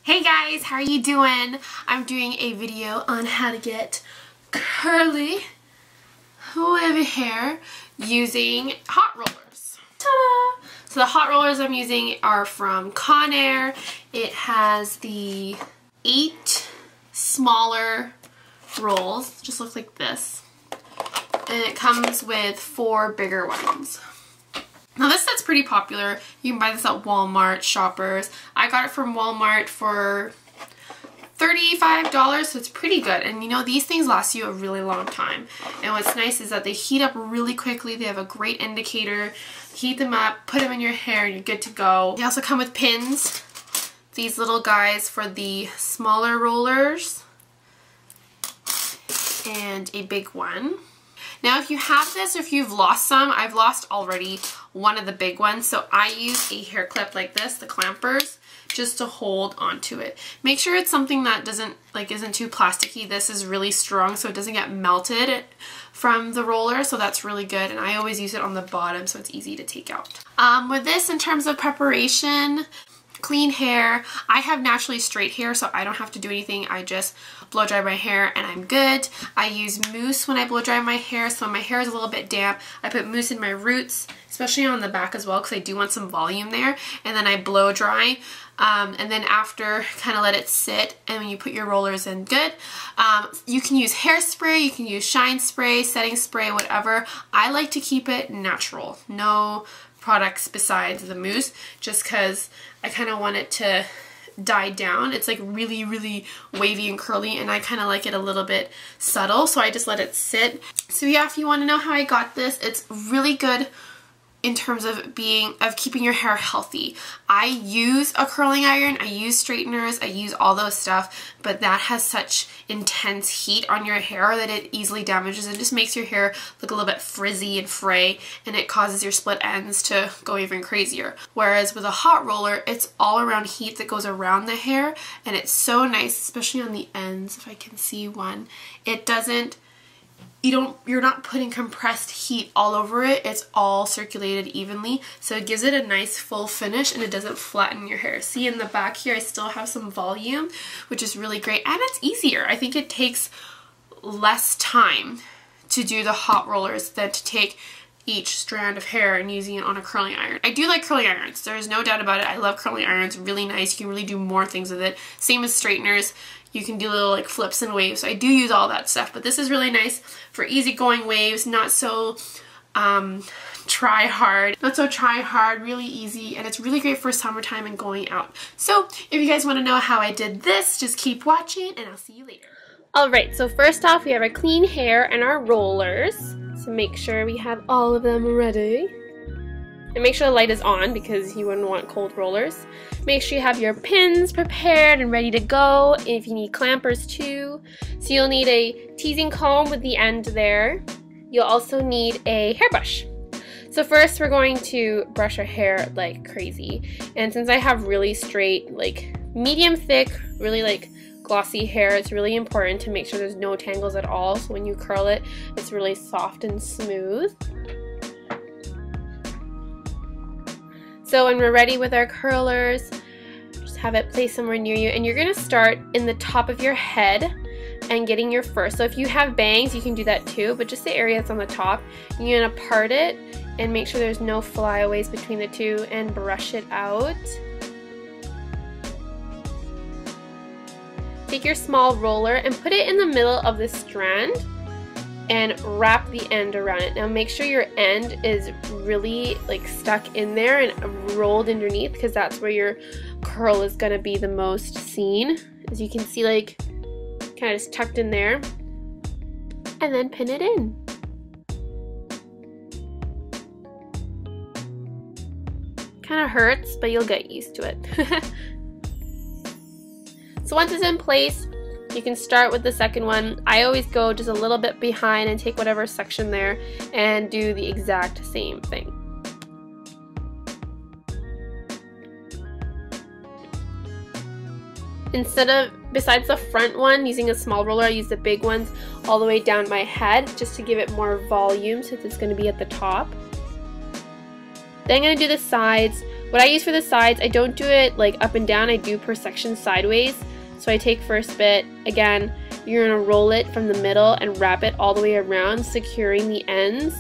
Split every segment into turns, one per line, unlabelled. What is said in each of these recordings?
Hey guys, how are you doing? I'm doing a video on how to get curly wavy hair using hot rollers. Ta-da! So the hot rollers I'm using are from Conair. It has the 8 smaller rolls, just look like this. And it comes with 4 bigger ones. Now this set's pretty popular. You can buy this at Walmart, Shoppers. I got it from Walmart for $35, so it's pretty good. And you know, these things last you a really long time. And what's nice is that they heat up really quickly. They have a great indicator. Heat them up, put them in your hair, and you're good to go. They also come with pins. These little guys for the smaller rollers. And a big one. Now if you have this or if you've lost some, I've lost already one of the big ones, so I use a hair clip like this, the clampers, just to hold onto it. Make sure it's something that isn't too plasticky. This is really strong so it doesn't get melted from the roller, so that's really good, and I always use it on the bottom so it's easy to take out. With this, in terms of preparation, clean hair. I have naturally straight hair, so I don't have to do anything. I just blow dry my hair and I'm good. I use mousse when I blow dry my hair, so when my hair is a little bit damp, I put mousse in my roots, especially on the back as well, because I do want some volume there, and then I blow dry. And then after, kind of let it sit, and when you put your rollers in, good. You can use hairspray, you can use shine spray, setting spray, whatever. I like to keep it natural. No products besides the mousse, just because I kind of want it to die down. It's like really, really wavy and curly, and I kind of like it a little bit subtle, so I just let it sit. So yeah, if you want to know how I got this, it's really good in terms of keeping your hair healthy. I use a curling iron, I use straighteners, I use all those stuff, but that has such intense heat on your hair that it easily damages and just makes your hair look a little bit frizzy and fray, and it causes your split ends to go even crazier. Whereas with a hot roller, it's all around heat that goes around the hair, and it's so nice, especially on the ends, if I can see one. It doesn't, you're not putting compressed heat all over it. It's all circulated evenly, so it gives it a nice full finish and it doesn't flatten your hair. See, in the back here I still have some volume, which is really great, and it's easier. I think it takes less time to do the hot rollers than to take each strand of hair and using it on a curling iron. I do like curling irons, there's no doubt about it. I love curling irons, really nice. You can really do more things with it. Same as straighteners. You can do little like flips and waves. So I do use all that stuff, but this is really nice for easygoing waves, not so try hard, really easy, and it's really great for summertime and going out. So if you guys want to know how I did this, just keep watching and I'll see you later. Alright, so first off we have our clean hair and our rollers. So make sure we have all of them ready. And make sure the light is on because you wouldn't want cold rollers. Make sure you have your pins prepared and ready to go. If you need clampers too. So you'll need a teasing comb with the end there. You'll also need a hairbrush. So first we're going to brush our hair like crazy. And since I have really straight, like medium thick, really like glossy hair, it's really important to make sure there's no tangles at all. So when you curl it, it's really soft and smooth. So when we're ready with our curlers, just have it placed somewhere near you, and you're going to start in the top of your head and getting your first. So if you have bangs, you can do that too, but just the area that's on the top, you're going to part it and make sure there's no flyaways between the two and brush it out. Take your small roller and put it in the middle of the strand and wrap the end around it. Now make sure your end is really like stuck in there and rolled underneath, because that's where your curl is going to be the most seen. As you can see, like kind of just tucked in there, and then pin it in. Kind of hurts, but you'll get used to it. So once it's in place, you can start with the second one. I always go just a little bit behind and take whatever section there and do the exact same thing. Besides the front one, using a small roller, I use the big ones all the way down my head just to give it more volume since it's going to be at the top. Then I'm going to do the sides What I use for the sides, I don't do it like up and down, I do per section sideways. So I take first bit, again, you're gonna roll it from the middle and wrap it all the way around, securing the ends,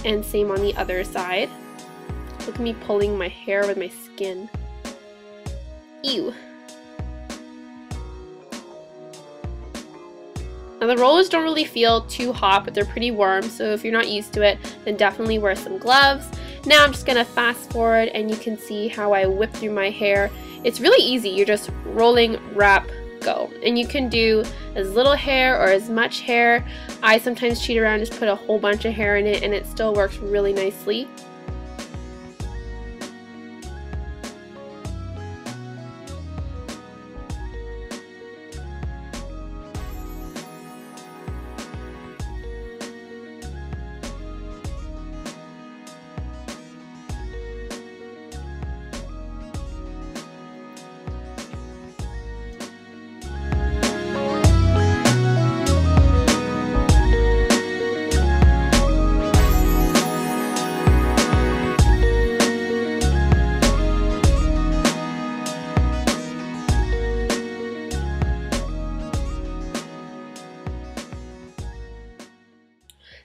and same on the other side. Look at me pulling my hair with my skin. Ew. Now the rollers don't really feel too hot, but they're pretty warm, so if you're not used to it, then definitely wear some gloves. Now I'm just gonna fast forward and you can see how I whip through my hair. It's really easy, you're just rolling, wrap, go. And you can do as little hair or as much hair. I sometimes cheat around, just put a whole bunch of hair in it, and it still works really nicely.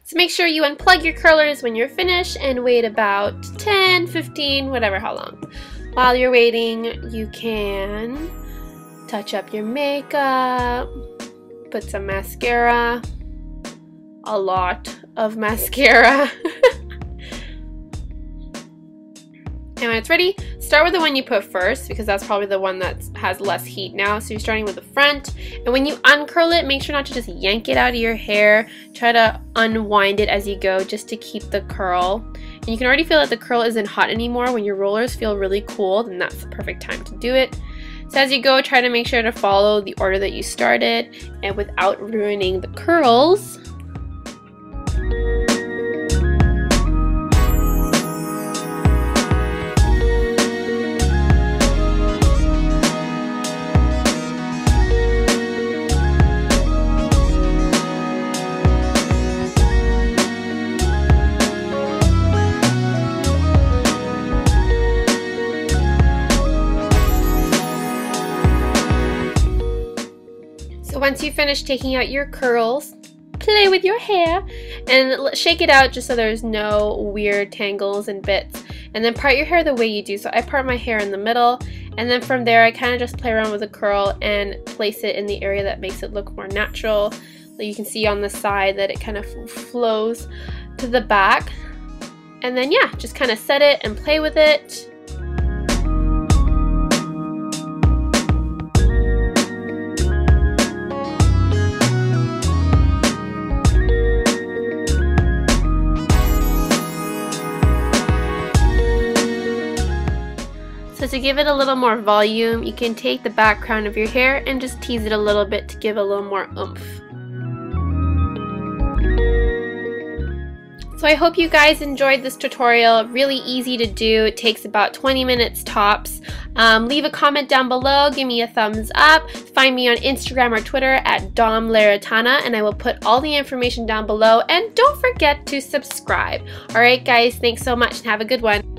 So make sure you unplug your curlers when you're finished and wait about 10, 15, whatever, how long. While you're waiting, you can touch up your makeup, put some mascara, a lot of mascara. And when it's ready, start with the one you put first because that's probably the one that has less heat now. So you're starting with the front. And when you uncurl it, make sure not to just yank it out of your hair. Try to unwind it as you go just to keep the curl. And you can already feel that the curl isn't hot anymore. When your rollers feel really cool, then that's the perfect time to do it. So as you go, try to make sure to follow the order that you started and without ruining the curls. Once you finish taking out your curls, play with your hair and shake it out just so there's no weird tangles and bits. And then part your hair the way you do. So I part my hair in the middle, and then from there I kind of just play around with the curl and place it in the area that makes it look more natural. So you can see on the side that it kind of flows to the back. And then yeah, just kind of set it and play with it. So to give it a little more volume, you can take the back crown of your hair and just tease it a little bit to give a little more oomph. So I hope you guys enjoyed this tutorial. Really easy to do. It takes about 20 minutes tops. Leave a comment down below. Give me a thumbs up. Find me on Instagram or Twitter at domlaritana, and I will put all the information down below. And don't forget to subscribe. Alright guys, thanks so much and have a good one.